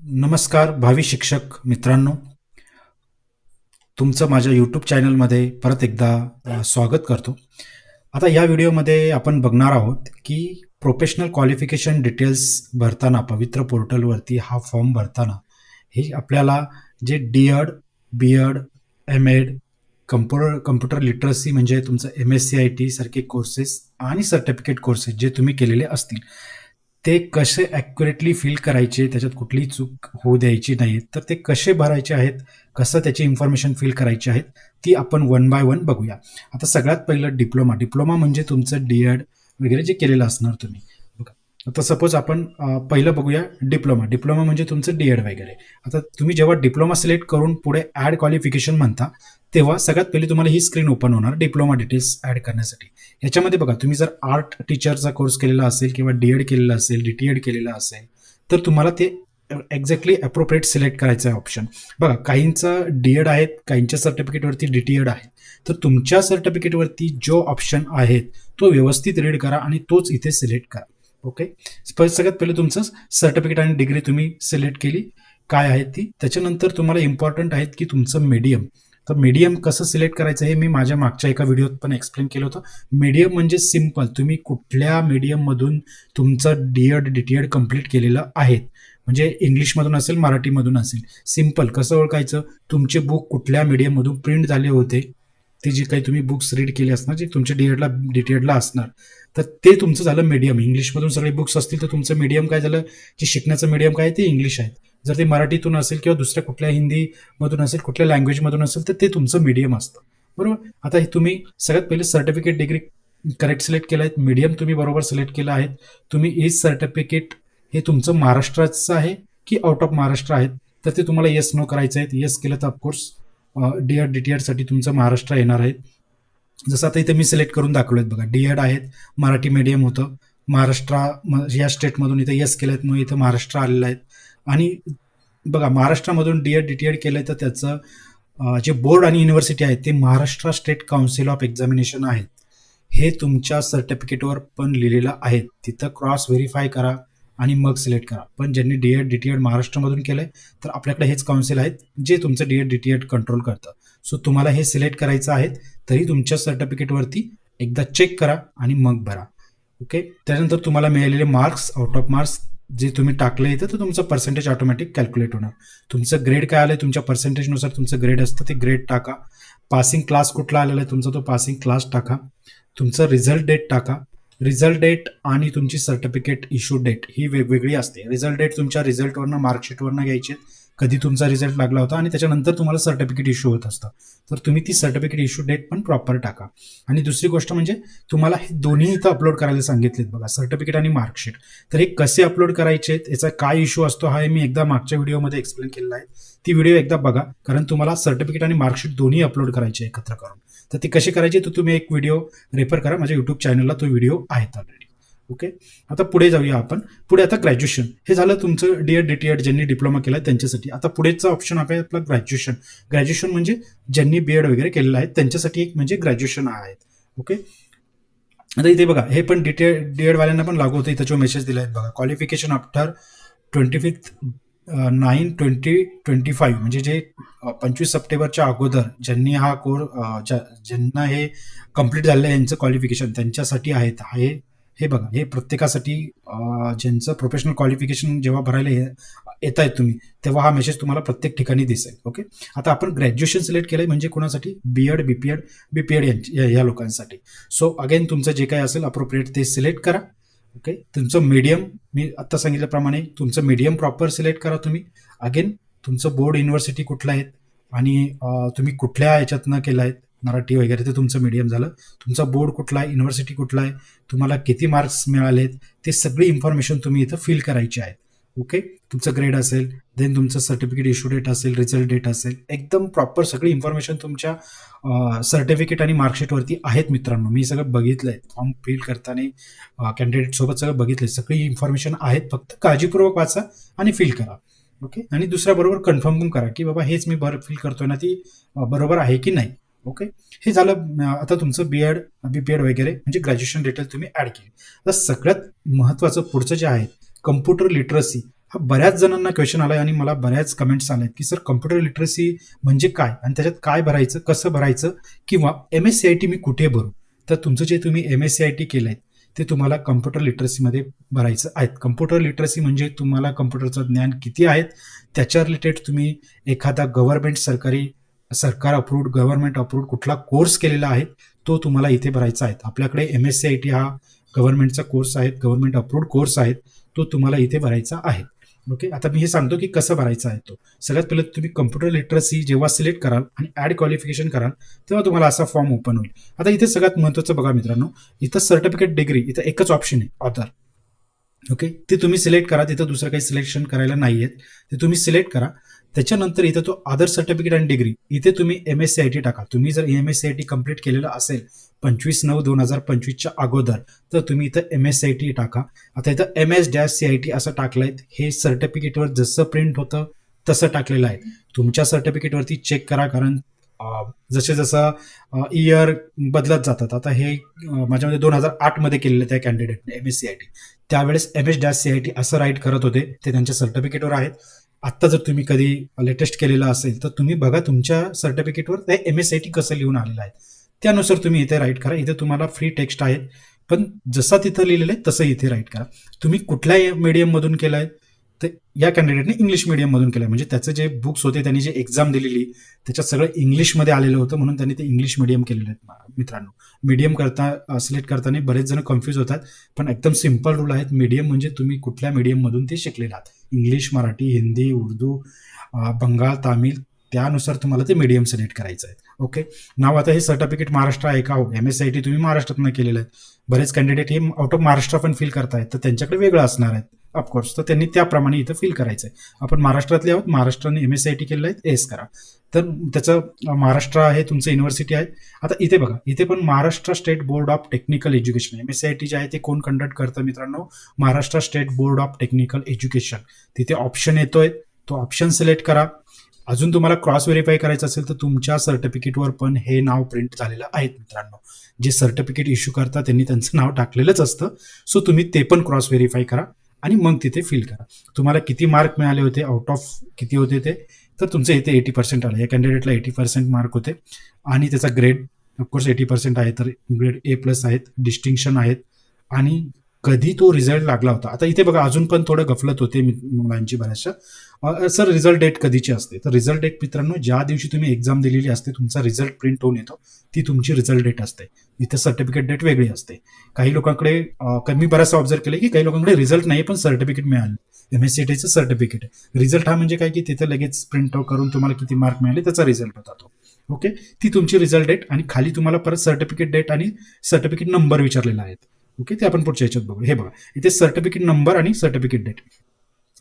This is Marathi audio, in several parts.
नमस्कार भावी शिक्षक मित्रांनो, तुमचं माझ्या यूट्यूब चॅनलमध्ये परत एकदा स्वागत करतो. आता या व्हिडिओमध्ये आपण बघणार आहोत की प्रोफेशनल क्वालिफिकेशन डिटेल्स भरताना पवित्र पोर्टलवरती हा फॉर्म भरताना हे आपल्याला जे डी.एड, बी.एड, एम.एड, कम्प्युटर लिटरसी म्हणजे तुमचं MSc-IT सारखे कोर्सेस आणि सर्टिफिकेट कोर्सेस जे तुम्ही केलेले असतील ते कसे ॲक्युरेटली फिल करायचे, त्याच्यात कुठलीही चूक होऊ द्यायची नाही, तर ते कसे भरायचे आहेत, कसं त्याची इन्फॉर्मेशन फिल करायची आहेत, ती आपण वन बाय वन बघूया. आता सगळ्यात पहिलं डिप्लोमा म्हणजे तुमचं डी.एड वगैरे जे केलेलं असणार तुम्ही. बघा, आता सपोज आपण पहिलं बघूया डिप्लोमा म्हणजे तुमचं डी.एड वगैरे. आता तुम्ही जेव्हा डिप्लोमा सिलेक्ट करून पुढे ॲड क्वालिफिकेशन म्हणता, तेव्हा सगळ्यात पहिली तुम्हाला ही स्क्रीन ओपन होणार डिप्लोमा डिटेल्स ॲड करण्यासाठी. याच्यामध्ये बघा, तुम्ही जर आर्ट टीचरचा कोर्स केलेला असेल किंवा डी.एड केलेला असेल, डी.टी.एड केलेला असेल, तर तुम्हाला ते एक्झॅक्टली अप्रोप्रिएट सिलेक्ट करायचं आहे ऑप्शन. बघा, काहींचं डी.एड आहेत, काहींच्या सर्टिफिकेटवरती डी.टी.एड आहे. तर तुमच्या सर्टिफिकेटवरती जो ऑप्शन आहे तो व्यवस्थित रीड करा आणि तोच इथे सिलेक्ट करा. ओके, सगळ्यात पहिले तुमचं सर्टिफिकेट आणि डिग्री तुम्ही सिलेक्ट केली काय आहे ती. त्याच्यानंतर तुम्हाला इम्पॉर्टंट आहेत की तुमचं मीडियम. तर मीडियम कसं सिलेक्ट करायचं हे मी माझ्या मागच्या एका व्हिडिओत पण एक्सप्लेन केलं होतं. मीडियम म्हणजे सिम्पल, तुम्ही कुठल्या मीडियममधून तुमचं डी.एड, डी.टी.एड कम्प्लीट केलेलं आहे. म्हणजे इंग्लिशमधून असेल, मराठीमधून असेल. सिम्पल कसं ओळखायचं, तुमचे बुक कुठल्या मीडियममधून प्रिंट झाले होते, ते जी काही तुम्ही बुक्स रीड केले असणार, जे तुमच्या डी.एडला डी.टी.एडला असणार, तर ते तुमचं झालं मीडियम. इंग्लिशमधून सगळे बुक्स असतील तर तुमचं मीडियम काय झालं, जे शिकण्याचं मीडियम काय ते इंग्लिश आहे. जर ते मराठीतून असेल किंवा दुसऱ्या कुठल्या हिंदीमधून असेल, कुठल्या लँग्वेजमधून असेल, तर ते तुमचं मीडियम असतं. बरोबर. आता हे तुम्ही सगळ्यात पहिले सर्टिफिकेट डिग्री करेक्ट सिलेक्ट केलं आहे, मीडियम तुम्ही बरोबर सिलेक्ट केलं आहे. तुम्ही एज सर्टिफिकेट हे तुमचं महाराष्ट्राचं आहे की आउट ऑफ महाराष्ट्र आहेत, तर ते तुम्हाला येस नो करायचं आहे. येस केलं तर ऑफकोर्स डी.एड, डी.टी.एडसाठी तुमचं महाराष्ट्र येणार आहे. जसं आता इथे मी सिलेक्ट करून दाखवलं आहेत. बघा, डी.एड आहेत, मराठी मीडियम होतं, महाराष्ट्र या स्टेटमधून इथे येस केलं आहेत, मग इथं महाराष्ट्र आलेलं आहे. आणि बघा, महाराष्ट्रामधून डी.एड, डी.टी.एड केलं आहे तर त्याचं जे बोर्ड आणि युनिव्हर्सिटी आहेत ते Maharashtra state council of examination आहेत. हे तुमच्या सर्टिफिकेटवर पण लिहिलेलं आहे, तिथं क्रॉस व्हेरीफाय करा आणि मग सिलेक्ट करा. पण ज्यांनी डी.एड, डी.टी.एड महाराष्ट्रामधून केलं आहे तर आपल्याकडे हेच काउन्सिल आहेत जे तुमचं डी.एड, डी.टी.एड कंट्रोल करतं. सो तुम्हाला हे सिलेक्ट करायचं आहे, तरी तुमच्या सर्टिफिकेटवरती एकदा चेक करा आणि मग भरा. ओके, त्यानंतर तुम्हाला मिळालेले मार्क्स, आउट ऑफ मार्क्स जे तुम्ही टाकले इथं, तर तुमचं पर्सेंटेज ऑटोमॅटिक कॅल्क्युलेट होणार. तुमचं ग्रेड काय आलं, तुमच्या पर्सेंटेजनुसार तुमचं ग्रेड असतं, ते ग्रेड टाका. पासिंग क्लास कुठला आलेला आहे तुमचा, तो पासिंग क्लास टाका. तुमचं रिझल्ट डेट टाका. रिझल्ट डेट आणि तुमची सर्टिफिकेट इश्यू डेट ही वेगवेगळी असते. रिझल्ट डेट तुमच्या रिझल्टवरनं, मार्कशीटवरनं घ्यायची, कधी तुमचा रिझल्ट लागला होता, आणि त्याच्यानंतर तुम्हाला सर्टिफिकेट इश्यू होत असतं, तर तुम्ही ती सर्टिफिकेट इश्यू डेट पण प्रॉपर टाका. आणि दुसरी गोष्ट म्हणजे तुम्हाला हे दोन्ही इथं अपलोड करायला सांगितलेत. बघा, सर्टिफिकेट आणि मार्कशीट. तर हे कसे अपलोड करायचे, याचा काय इश्यू असतो हा मी एकदा मागच्या व्हिडिओमध्ये एक्सप्लेन केलेला आहे. ती व्हिडिओ एकदा बघा, कारण तुम्हाला सर्टिफिकेट आणि मार्कशीट दोन्ही अपलोड करायचे एकत्र करून. तर ती कशी करायची तर तुम्ही एक व्हिडिओ रेफर करा, माझ्या यूट्यूब चॅनलला तो व्हिडिओ आहेत ऑलरेडी. ओके, आता पुढे जाऊया आपण. पुढे आता ग्रॅज्युएशन हे झालं तुमचं डी.एड, डी.टी.एड ज्यांनी डिप्लोमा केला त्यांच्यासाठी. आता पुढेचा ऑप्शन आहे आपला ग्रॅज्युएशन. ग्रॅज्युएशन म्हणजे ज्यांनी बी.एड वगैरे केलेलं आहे त्यांच्यासाठी एक म्हणजे ग्रॅज्युएशन आहे. ओके, आता इथे बघा, हे पण डी.एड वाल्यांना पण लागू होतं. इथं जो मेसेज दिला आहे बघा, क्वालिफिकेशन आफ्टर 25/9/2025 म्हणजे जे 25 सप्टेंबरच्या अगोदर ज्यांनी हा कोर्स ज्यांना हे कम्प्लीट झालेलं आहे यांचं क्वालिफिकेशन त्यांच्यासाठी आहेत. हे बघा, हे प्रत्येकासाठी ज्यांचं प्रोफेशनल क्वालिफिकेशन जेव्हा भरायला येत आहेत तुम्ही, तेव्हा हा मेसेज तुम्हाला प्रत्येक ठिकाणी दिसेल. ओके, आता आपण ग्रॅज्युएशन सिलेक्ट केलंय म्हणजे कोणासाठी, बी.एड, बीपीएड या लोकांसाठी. सो अगेन तुमचं जे काही असेल अप्रोप्रिएट ते सिलेक्ट करा. ओके, तुमचं मीडियम मी आत्ता सांगितल्याप्रमाणे तुमचं मीडियम प्रॉपर सिलेक्ट करा तुम्ही. अगेन तुमचं बोर्ड, युनिव्हर्सिटी कुठलं आहेत आणि तुम्ही कुठल्या याच्यातनं केलं आहे, मराठी वगैरे, ते तुमचं मीडियम झालं. तुमचा बोर्ड कुठला आहे, युनिव्हर्सिटी कुठला आहे, तुम्हाला किती मार्क्स मिळालेत, ते सगळी इन्फॉर्मेशन तुम्ही इथं फिल करायची आहे. ओके, तुमचं ग्रेड असेल, देन तुमचं सर्टिफिकेट इश्यू डेट असेल, रिझल्ट डेट असेल, एकदम प्रॉपर सगळी इन्फॉर्मेशन तुमच्या सर्टिफिकेट आणि मार्कशीटवरती आहेत मित्रांनो. मी सगळं बघितलं आहे, फॉर्म फिल करताना कॅन्डिडेटसोबत सगळं बघितलं, सगळी इन्फॉर्मेशन आहेत. फक्त काळजीपूर्वक वाचा आणि फिल करा. ओके, आणि दुसऱ्याबरोबर कन्फर्म पण करा की बाबा हेच मी फिल करतोय ना, ती बरोबर आहे की नाही. ओके, हे झालं. आता तुमचं बी.एड, बी.पी.एड वगैरे म्हणजे ग्रॅज्युएशन डिटेल तुम्ही ऍड केली. तर सगळ्यात महत्त्वाचं पुढचं जे आहे कम्प्युटर लिटरसी हा बऱ्याच जणांना क्वेश्चन आलाय आणि मला बऱ्याच कमेंट्स आल्यात की सर कम्प्युटर लिटरसी म्हणजे काय आणि त्याच्यात काय भरायचं, कसं भरायचं, किंवा MSCIT मी कुठे भरू. तर तुमचं जे तुम्ही MSCIT केलंय ते तुम्हाला कम्प्युटर लिटरसीमध्ये भरायचं आहे. कम्प्युटर लिटरसी म्हणजे तुम्हाला कम्प्युटरचं ज्ञान किती आहेत त्याच्या रिलेटेड तुम्ही एखादा सरकार अप्रूव्ड, गव्हर्नमेंट अप्रूव्ड कुठला कोर्स केलेला आहे तो तुम्हाला इथे भरायचा आहे. आपल्याकडे MSCIT हा गव्हर्नमेंटचा कोर्स आहे, गव्हर्नमेंट अप्रूव्ड कोर्स आहे, तो तुम्हाला इथे भरायचा आहे. ओके, आता मी हे सांगतो की कसं भरायचं आहे तो. सगळ्यात पहिले तुम्ही कम्प्युटर लिटरसी जेव्हा सिलेक्ट कराल आणि ऍड क्वालिफिकेशन कराल तेव्हा तुम्हाला असा फॉर्म ओपन होईल. आता इथे सगळ्यात महत्त्वाचं बघा मित्रांनो, इथं सर्टिफिकेट डिग्री, इथं एकच ऑप्शन आहे ऑथर. ओके, ते तुम्ही सिलेक्ट करा. तिथं दुसरं काही सिलेक्शन करायला नाही आहेत, ते तुम्ही सिलेक्ट करा. त्याच्यानंतर इथं तो अदर सर्टिफिकेट आणि डिग्री, इथे तुम्ही MSCIT टाका. तुम्ही जर MSCIT कंप्लीट केलेलं असेल 25/9/2025च्या अगोदर तर तुम्ही इथं MSCIT टाका. आता इथं MS-CIT असं टाकलंय, हे सर्टिफिकेटवर जसं प्रिंट होतं तसं टाकलेलं आहे. तुमच्या सर्टिफिकेटवरती चेक करा, कारण जसे जसं इयर बदलत जातात. आता हे माझ्यामध्ये 2008 मध्ये केलेलं त्या कॅन्डिडेटने MSCIT, त्यावेळेस MS-CIT असं राईट करत होते, ते त्यांच्या सर्टिफिकेटवर आहेत. आत्ता जर तुम्ही कधी लेटेस्ट केलेलं असेल तर तुम्ही बघा तुमच्या सर्टिफिकेटवर ते MSCIT कसं लिहून आलेलं आहे, त्यानुसार तुम्ही इथे राईट करा. इथे तुम्हाला फ्री टेक्स्ट आहेत, पण जसा तिथं लिहिलेलं आहे तसं इथे राईट करा. तुम्ही कुठल्या मीडियम मधून केलाय, तर या कॅन्डिडेटने इंग्लिश मीडियम मधून केलंय. म्हणजे त्याचे जे बुक्स होते, त्यांनी जे एक्झाम दिलेली त्याच्यात सगळं इंग्लिशमध्ये आलेलं होतं, म्हणून त्यांनी ते इंग्लिश मीडियम केलेलं आहे. मित्रांनो, मीडियम सिलेक्ट करताना बरेच जण कन्फ्यूज होतात, पण एकदम सिम्पल रूल आहेत. मीडियम म्हणजे तुम्ही कुठल्या मीडियम मधून ते शिकलेले आहात, इंग्लिश, मराठी, हिंदी, उर्दू, बंगाल, तामिळ, त्यानुसार तुम्हाला ते मीडियम सिलेक्ट करायचं आहे. ओके, नाव आता हे सर्टिफिकेट महाराष्ट्र आहे का? हो, MSCIT तुम्ही महाराष्ट्रातून केलेलं आहे. बरेच कॅन्डिडेट हे आउट ऑफ महाराष्ट्र पण फिल करतायत, तर त्यांच्याकडे वेगळं असणार आहे ऑफकोर्स, तर त्यांनी त्याप्रमाणे इथं फिल करायचं आहे. आपण महाराष्ट्रातले आहोत, महाराष्ट्राने MSCIT केलेलं आहे, एस करा. तर त्याचं महाराष्ट्र आहे तुमचं, युनिव्हर्सिटी आहे. आता इथे बघा, इथे पण Maharashtra state board of technical education, MSCIT जे आहे ते कोण कंडक्ट करतं मित्रांनो? Maharashtra state board of technical education. तिथे ऑप्शन येतोय, तो ऑप्शन सिलेक्ट करा. अजून तुम्हाला क्रॉस व्हेरीफाय करायचं असेल तर तुमच्या सर्टिफिकेटवर पण हे नाव प्रिंट झालेलं आहे मित्रांनो. जे सर्टिफिकेट इश्यू करतात त्यांनी त्यांचं नाव टाकलेलंच असतं, सो तुम्ही ते पण क्रॉस व्हेरीफाय करा आणि मग तिथे फिल करा. तुम्हाला किती मार्क मिळाले होते, आउट ऑफ किती होते ते, तर तुमचे इथे 80% आले. या कॅन्डिडेटला 80% मार्क होते आणि त्याचा ग्रेड ऑफकोर्स 80% आहे, तर ग्रेड A+ आहेत, डिस्टिंक्शन आहेत, आणि कधी तो रिझल्ट लागला होता. आता इथे बघा अजून पण थोडं गफलत होते मुलांची बऱ्याचशा. सर रिझल्ट डेट कधीची असते? तर रिझल्ट डेट मित्रांनो, ज्या दिवशी तुम्ही एक्झाम दिलेली असते, तुमचा रिझल्ट प्रिंट होऊन येतो, ती तुमची रिझल्ट डेट असते. इथे सर्टिफिकेट डेट वेगळी असते. काही लोकांकडे मी बऱ्याचसा ऑब्झर्व केलं की काही लोकांकडे रिझल्ट नाही पण सर्टिफिकेट मिळालं, MSCITचं सर्टिफिकेट आहे. रिझल्ट हा म्हणजे काय की तिथे लगेच प्रिंट आउट करून तुम्हाला किती मार्क मिळाले त्याचा रिझल्ट होता तो. ओके, ती तुमची रिझल्ट डेट, आणि खाली तुम्हाला परत सर्टिफिकेट डेट आणि सर्टिफिकेट नंबर विचारलेला आहे. ओके, ते आपण पुढच्या ह्याच्यात बघू. हे बघा, इथे सर्टिफिकेट नंबर आणि सर्टिफिकेट डेट,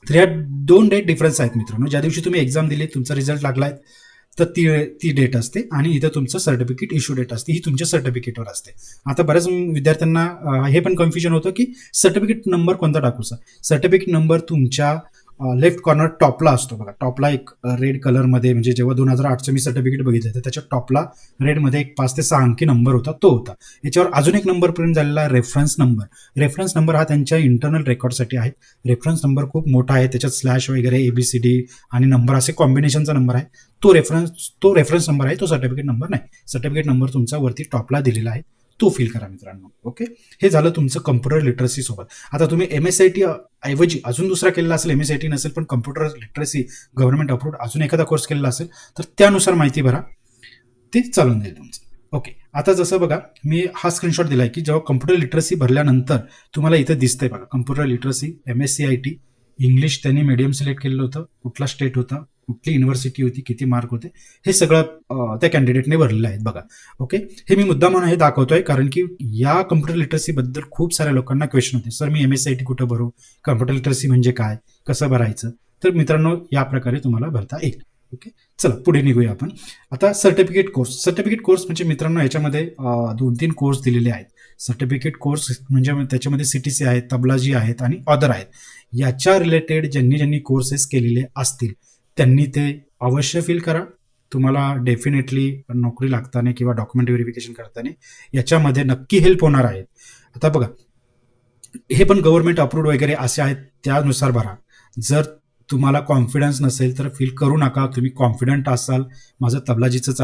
तर या 2 डेट डिफरन्स आहेत मित्रांनो. ज्या दिवशी तुम्ही एक्झाम दिली, तुमचा रिझल्ट लागलाय, तर ती डेट असते, आणि इथं तुमचं सर्टिफिकेट इश्यू डेट असते, ही तुमच्या सर्टिफिकेटवर असते. आता बऱ्याच विद्यार्थ्यांना हे पण कन्फ्युजन होतं की सर्टिफिकेट नंबर कोणता टाकूचा. सर्टिफिकेट नंबर तुमच्या लेफ्ट कॉर्नर टॉपला असतो बघा. टॉपला एक रेड कलरमध्ये, म्हणजे जेव्हा 2008चं मी सर्टिफिकेट बघितलं तर त्याच्या टॉपला रेडमध्ये एक 5 ते 6 अंकी नंबर होता, तो होता. याच्यावर अजून एक नंबर प्रिंट झालेला आहे, रेफरन्स नंबर. रेफरन्स नंबर हा त्यांच्या इंटरनल रेकॉर्डसाठी आहे. रेफरन्स नंबर खूप मोठा आहे, त्याच्यात स्लॅश वगैरे ABCD आणि नंबर असे कॉम्बिनेशनचा नंबर आहे. तो रेफरन्स नंबर आहे, तो सर्टिफिकेट नंबर नाही. सर्टिफिकेट नंबर तुमचा वरती टॉपला दिलेला आहे, तो फिल करा मित्रांनो. ओके, हे झालं तुमचं कम्प्युटर लिटरसी सोबत. आता तुम्ही MSCIT ऐवजी अजून दुसरा केलेला असेल, MSCIT नसेल पण कम्प्युटर लिटरसी गव्हर्नमेंट अप्रूव्ड अजून एखादा कोर्स केलेला असेल, तर त्यानुसार माहिती भरा, ते चालून जाईल तुमचं. ओके, आता जसं बघा मी हा स्क्रीनशॉट दिलाय की जेव्हा कम्प्युटर लिटरसी भरल्यानंतर तुम्हाला इथे दिसतंय बघा, कम्प्युटर लिटरसी MSCIT इंग्लिश त्यांनी मीडियम सिलेक्ट केलेलं होतं, कुठला स्टेट होता, कुठली युनिव्हर्सिटी होती, किती मार्क होते, हे सगळं त्या कॅन्डिडेटने भरलेलं आहे बघा. ओके, हे मी मुद्दा म्हणून हे दाखवतोय कारण की या कम्प्युटर लिटरसी बद्दल खूप साऱ्या लोकांना क्वेश्चन होते, सर मी MSCIT कुठं भरू, कम्प्युटर लिटरसी म्हणजे काय, कसं भरायचं. तर मित्रांनो या प्रकारे तुम्हाला भरता येईल. ओके, चला पुढे निघूया आपण. आता सर्टिफिकेट कोर्स म्हणजे मित्रांनो याच्यामध्ये 2-3 कोर्स दिलेले आहेत. सर्टिफिकेट कोर्स म्हणजे त्याच्यामध्ये CTC आहेत, तबलाजी आहेत आणि अदर आहेत. याच्या रिलेटेड ज्यांनी कोर्सेस केलेले असतील त्यांनी ते अवश्य फिल करा. तुम्हाला डेफिनेटली नोकरी लागताना किंवा डॉक्युमेंट व्हेरिफिकेशन करताना याच्यामध्ये नक्की हेल्प होणार आहे. आता बघा, हे पण गव्हर्नमेंट अप्रूव्ड वगैरे असे आहेत, त्यानुसार भरा. जर तुम्हाला कॉन्फिडन्स नसेल तर फील करू नका. तुम्ही कॉन्फिडंट असाल, माझं तबलजीचंच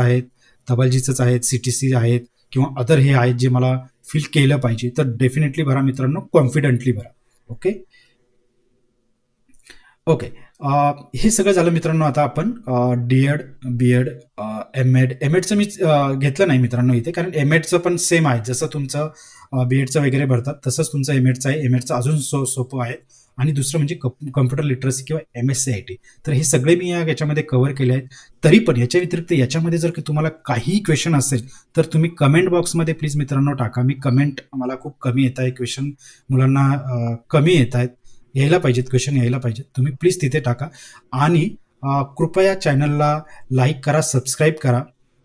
आहेत, CTC आहेत किंवा अदर हे आहेत जे मला फील केलं पाहिजे, तर डेफिनेटली भरा मित्रांनो, कॉन्फिडंटली भरा. Okay okay. हे सगळं झालं मित्रांनो. आता आपण डी-एड, बी-एड, एम-एडचं मी घेतलं नाही मित्रांनो इथे, कारण एम-एडचं पण सेम आहे. जसं तुमचं बी-एडचं वगैरे भरतात तसंच तुमचं एम-एडचं आहे. एम-एडचं अजून सोपं आहे. आणि दुसरं म्हणजे कम्प्युटर लिटरसी किंवा MSc IT. तर हे सगळे मी याच्यामध्ये कव्हर केले आहेत. तरी पण याच्या व्यतिरिक्त याच्यामध्ये जर की तुम्हाला काही क्वेश्चन असेल तर तुम्ही कमेंट बॉक्समध्ये प्लीज मित्रांनो टाका. मला खूप कमी येत आहे क्वेश्चन, मुलांना कमी येत आहेत, क्वेश्चन यायला पाहिजेत. तुम्ही प्लीज तिथे टाका. आणि कृपया चॅनलला लाईक करा, सबस्क्राईब करा.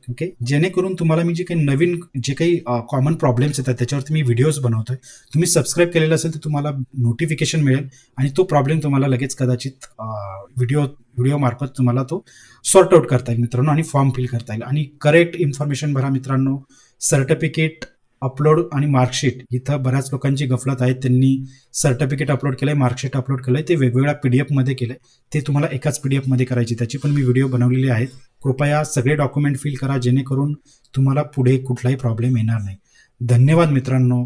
ओके, जेणेकरून तुम्हाला मी जे काही कॉमन प्रॉब्लेम्स येतात त्याच्यावरती मी व्हिडिओज बनवतोय. तुम्ही सबस्क्राईब केलेलं असेल तर तुम्हाला नोटिफिकेशन मिळेल आणि तो प्रॉब्लेम तुम्हाला लगेच कदाचित व्हिडिओ मार्फत तुम्हाला तो सॉर्ट आउट करता येईल मित्रांनो, आणि फॉर्म फिल करता येईल. आणि करेक्ट इन्फॉर्मेशन भरा मित्रांनो. सर्टिफिकेट अपलोड आणि मार्कशीट, इथं बऱ्याच लोकांची गफलत आहे. त्यांनी सर्टिफिकेट अपलोड केलंय, मार्कशीट अपलोड केलंय, ते वेगवेगळ्या PDF मध्ये केलंय. ते तुम्हाला एकाच PDF मध्ये करायची, त्याची पण मी व्हिडिओ बनवलेली आहेत. कृपया सगळे डॉक्युमेंट फिल करा, जेणेकरून तुम्हाला पुढे कुठलाही प्रॉब्लेम येणार नाही. धन्यवाद मित्रांनो.